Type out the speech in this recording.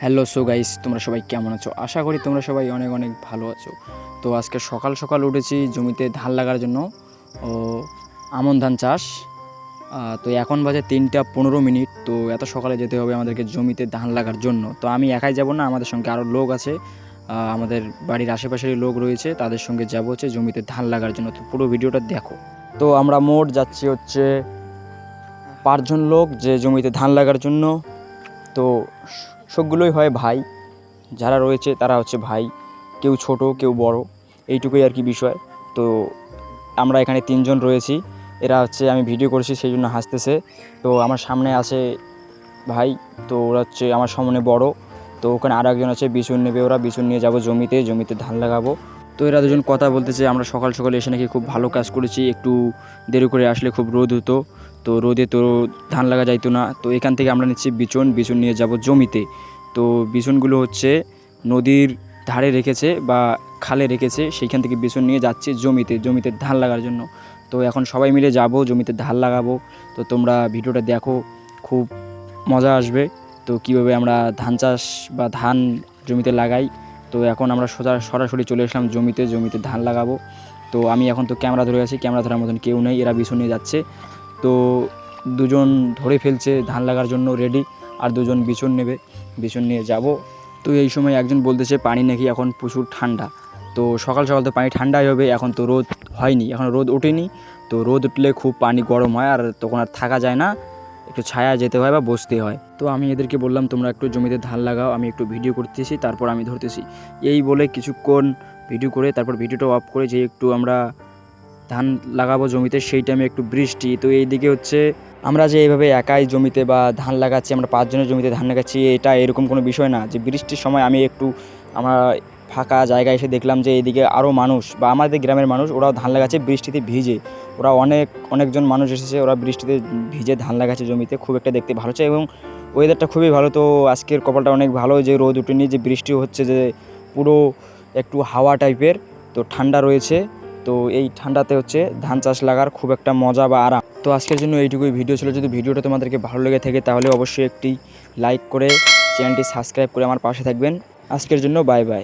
Hello so guys, তোমরা সবাই কেমন আছো? আশা করি তোমরা সবাই অনেক অনেক ভালো আছো। তো আজকে সকাল সকাল উঠেছি জমিতে ধান লাগার জন্য। ও আমন ধান চাষ। তো এখন বাজে 3টা 15 মিনিট। তো এত সকালে যেতে হবে আমাদেরকে জমিতে ধান লাগার জন্য। তো আমি একাই যাব না, আমাদের সঙ্গে আরও লোক আছে। আমাদের বাড়ির আশেপাশেরই লোক রয়েছে, তাদের সঙ্গে যাব হচ্ছে জমিতে ধান লাগার জন্য। তো পুরো ভিডিওটা দেখো। তো আমরা মোট যাচ্ছি হচ্ছে 5জন লোক যে জমিতে ধান লাগার জন্য। তো সবগুলোই হয় ভাই, যারা রয়েছে তারা হচ্ছে ভাই, কেউ ছোট কেউ বড়, এইটুকুই আর কি বিষয়। তো আমরা এখানে 3জন রয়েছি। এরা হচ্ছে, আমি ভিডিও করেছি সেই জন্য হাসতেছে। তো আমার সামনে আছে ভাই, তো ওরা হচ্ছে আমার সামনে বড়। তো ওখানে আর একজন আছে, বিচুন নেবে, ওরা বিচুন নিয়ে যাব জমিতে ধান লাগাবো। তো এরা দুজন কথা বলতেছে, আমরা সকাল সকাল এসে নাকি খুব ভালো কাজ করেছি, একটু দেরি করে আসলে খুব রোদ হতো, তো রোদে তো ধান লাগা যাইতো না। তো এখান থেকে আমরা নিচ্ছি বিচুন নিয়ে যাব জমিতে। তো বিচুনগুলো হচ্ছে নদীর ধারে রেখেছে বা খালে রেখেছে, সেইখান থেকে বিচুন নিয়ে যাচ্ছি জমিতে ধান লাগার জন্য। তো এখন সবাই মিলে যাব জমিতে ধান লাগাবো। তো তোমরা ভিডিওটা দেখো, খুব মজা আসবে। তো কীভাবে আমরা ধান চাষ বা ধান জমিতে লাগাই। তো এখন আমরা সরাসরি চলে আসলাম জমিতে ধান লাগাবো। তো আমি এখন তো ক্যামেরা ধরে আছি, ক্যামেরা ধরার মতন কেউ নেই, এরা বিছু নিয়ে যাচ্ছে। তো দুজন ধরে ফেলছে ধান লাগার জন্য রেডি, আর দুজন বিচুন নেবে, বিচুন নিয়ে যাব। তো এই সময় একজন বলতেছে পানি নাকি এখন প্রচুর ঠান্ডা। তো সকাল সকাল তো পানি ঠান্ডাই হবে, এখন তো রোদ হয়নি, এখন রোদ ওঠেনি। তো রোদ উঠলে খুব পানি গরম হয়, আর তখন আর থাকা যায় না, একটু ছায়া যেতে হয় বা বসতে হয়। তো আমি এদেরকে বললাম তোমরা একটু জমিতে ধান লাগাও, আমি একটু ভিডিও করতেছি, তারপর আমি ধরতেছি। এই বলে কিছুক্ষণ ভিডিও করে তারপর ভিডিওটা অফ করে যে একটু আমরা ধান লাগাবো জমিতে, সেই টাইমে একটু বৃষ্টি। তো এইদিকে হচ্ছে আমরা যে এইভাবে একাই জমিতে বা ধান লাগাচ্ছি, আমরা 5জনের জমিতে ধান লাগাচ্ছি, এটা এরকম কোনো বিষয় না যে বৃষ্টির সময় আমি একটু আমরা ফাঁকা জায়গায় এসে দেখলাম যে এইদিকে আরও মানুষ বা আমাদের গ্রামের মানুষ ওরাও ধান লাগাচ্ছে বৃষ্টিতে ভিজে। ওরা অনেকজন মানুষ এসেছে, ওরা বৃষ্টিতে ভিজে ধান লাগাচ্ছে জমিতে, খুব একটা দেখতে ভালো হচ্ছে এবং ওয়েদারটা খুবই ভালো। তো আজকের কপালটা অনেক ভালো যে রোদ উঠেনি, যে বৃষ্টিও হচ্ছে, যে পুরো একটু হাওয়া টাইপের, তো ঠান্ডা রয়েছে। তো এই ঠান্ডাতে হচ্ছে ধান চাষ লাগার খুব একটা মজা বা আরাম। তো আজকের জন্য এইটুকুই ভিডিও ছিল। যদি ভিডিওটা তোমাদেরকে ভালো লেগে থাকে তাহলে অবশ্যই একটি লাইক করে চ্যানেলটি সাবস্ক্রাইব করে আমার পাশে থাকবেন। আজকের জন্য বাই বাই।